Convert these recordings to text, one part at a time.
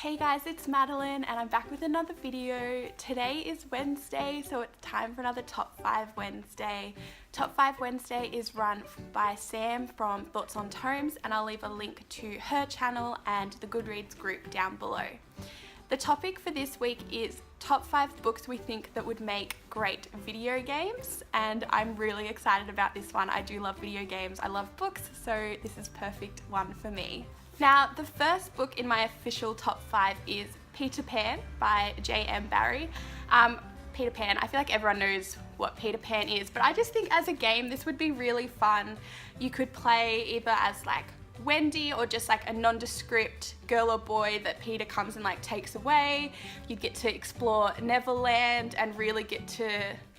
Hey guys, it's Madeline and I'm back with another video. Today is Wednesday, so it's time for another Top 5 Wednesday. Top 5 Wednesday is run by Sam from Thoughts on Tomes, and I'll leave a link to her channel and the Goodreads group down below. The topic for this week is top 5 books we think that would make great video games, and I'm really excited about this one. I do love video games, I love books, so this is a perfect one for me. Now, the first book in my official top 5 is Peter Pan by J.M. Barrie. Peter Pan, I feel like everyone knows what Peter Pan is, but I just think as a game this would be really fun. You could play either as like Wendy or just like a nondescript girl or boy that Peter comes and like takes away. You'd get to explore Neverland and really get to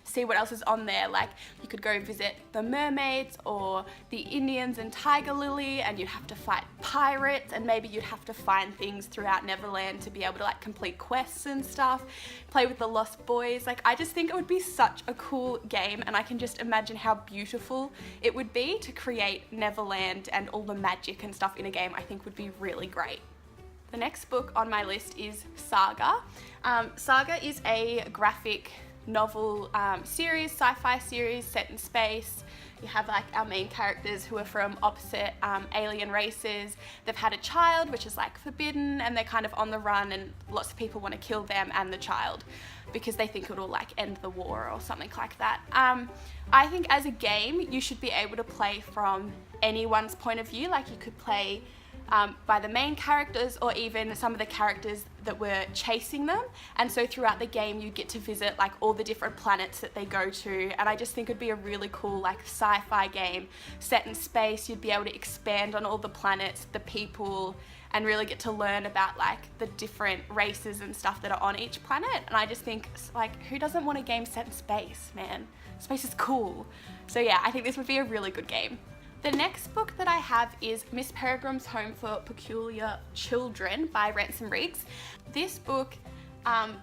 see what else is on there. Like you could go visit the mermaids or the Indians and Tiger Lily, and you'd have to fight pirates, and maybe you'd have to find things throughout Neverland to be able to like complete quests and stuff, play with the Lost Boys. Like I just think it would be such a cool game, and I can just imagine how beautiful it would be to create Neverland and all the magic and stuff in a game. I think would be really great. The next book on my list is Saga. Saga is a graphic novel series, sci-fi series set in space. You have like our main characters who are from opposite alien races. They've had a child which is like forbidden, and they're kind of on the run, and lots of people want to kill them and the child because they think it'll like end the war or something like that. I think as a game you should be able to play from anyone's point of view. Like you could play by the main characters or even some of the characters that were chasing them, and so throughout the game you get to visit like all the different planets that they go to, and I just think it'd be a really cool like sci-fi game set in space. You'd be able to expand on all the planets, the people, and really get to learn about like the different races and stuff that are on each planet. And I just think like, who doesn't want a game set in space, man? Space is cool. So yeah, I think this would be a really good game. The next book that I have is Miss Peregrine's Home for Peculiar Children by Ransom Riggs. This book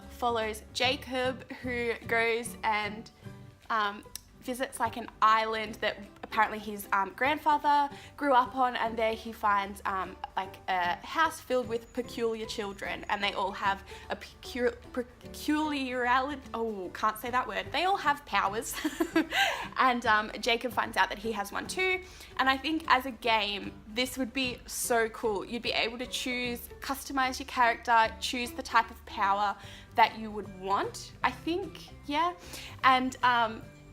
follows Jacob, who goes and visits like an island that apparently his grandfather grew up on, and there he finds like a house filled with peculiar children, and they all have a peculiarity, can't say that word, they all have powers. And Jacob finds out that he has one too, and I think as a game this would be so cool. You'd be able to customize your character, choose the type of power that you would want, I think, yeah, and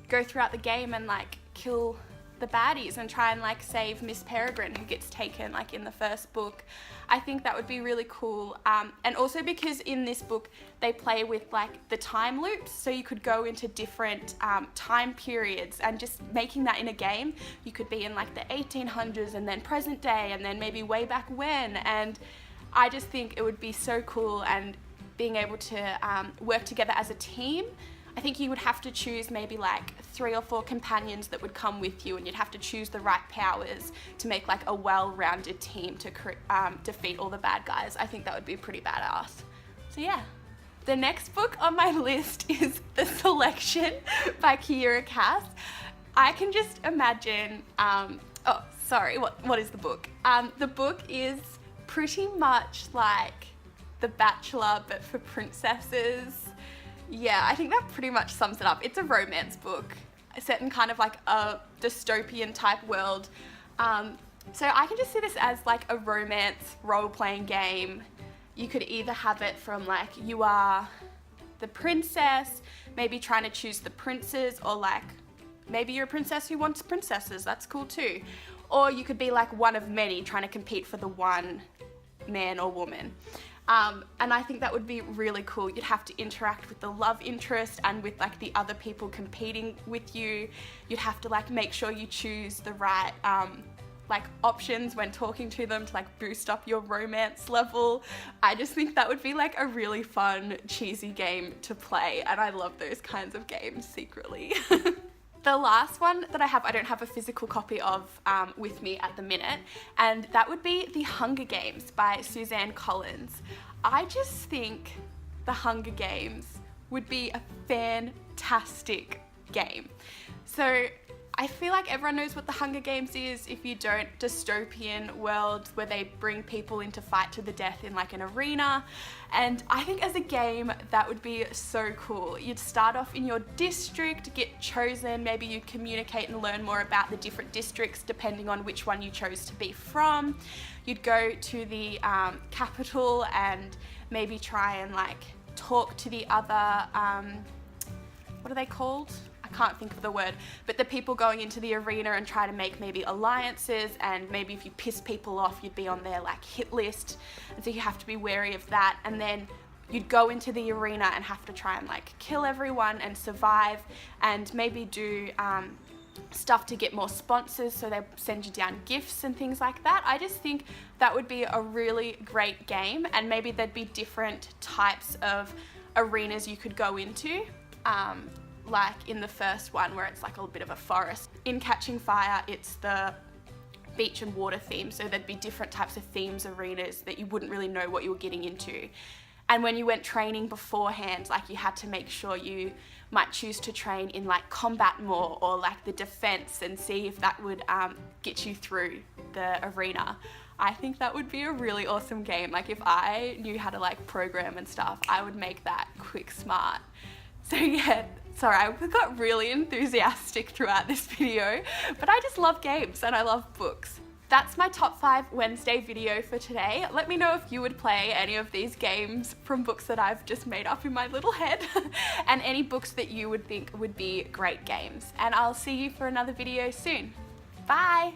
go throughout the game and like kill the baddies and try and like save Miss Peregrine, who gets taken like in the first book. I think that would be really cool, and also because in this book they play with like the time loops, so you could go into different time periods, and just making that in a game, you could be in like the 1800s and then present day and then maybe way back when, and I just think it would be so cool. And being able to work together as a team, I think you would have to choose maybe like 3 or 4 companions that would come with you, and you'd have to choose the right powers to make like a well-rounded team to defeat all the bad guys. I think that would be pretty badass. So yeah. The next book on my list is The Selection by Kiera Cass. I can just imagine, what is the book? The book is pretty much like The Bachelor but for princesses. Yeah, I think that pretty much sums it up. It's a romance book set in kind of like a dystopian type world. So I can just see this as like a romance role-playing game. You could either have it from like you are the princess, maybe trying to choose the princes, or like maybe you're a princess who wants princesses, that's cool too. Or you could be like one of many trying to compete for the one man or woman. And I think that would be really cool. You'd have to interact with the love interest and with like the other people competing with you. You'd have to like make sure you choose the right like options when talking to them to like boost up your romance level. I just think that would be like a really fun, cheesy game to play, and I love those kinds of games secretly. The last one that I don't have a physical copy of with me at the minute, and that would be The Hunger Games by Suzanne Collins. I just think The Hunger Games would be a fantastic game. So I feel like everyone knows what the Hunger Games is. If you don't, dystopian world where they bring people into fight to the death in like an arena. And I think as a game, that would be so cool. You'd start off in your district, get chosen, maybe you'd communicate and learn more about the different districts depending on which one you chose to be from. You'd go to the capital and maybe try and like talk to the other, what are they called? I can't think of the word, but the people going into the arena and try to make maybe alliances, and maybe if you piss people off, you'd be on their like hit list, and so you have to be wary of that. And then you'd go into the arena and have to try and like kill everyone and survive, and maybe do stuff to get more sponsors, so they send you down gifts and things like that. I just think that would be a really great game, and maybe there'd be different types of arenas you could go into. Like in the first one where it's like a bit of a forest. In Catching Fire, it's the beach and water theme, so there'd be different types of themes arenas that you wouldn't really know what you were getting into. And when you went training beforehand, like you had to make sure you might choose to train in like combat more, or like the defense, and see if that would get you through the arena. I think that would be a really awesome game. Like if I knew how to like program and stuff, I would make that quick smart. So yeah, sorry, I got really enthusiastic throughout this video, but I just love games and I love books. That's my top 5 Wednesday video for today. Let me know if you would play any of these games from books that I've just made up in my little head, and any books that you would think would be great games. And I'll see you for another video soon. Bye!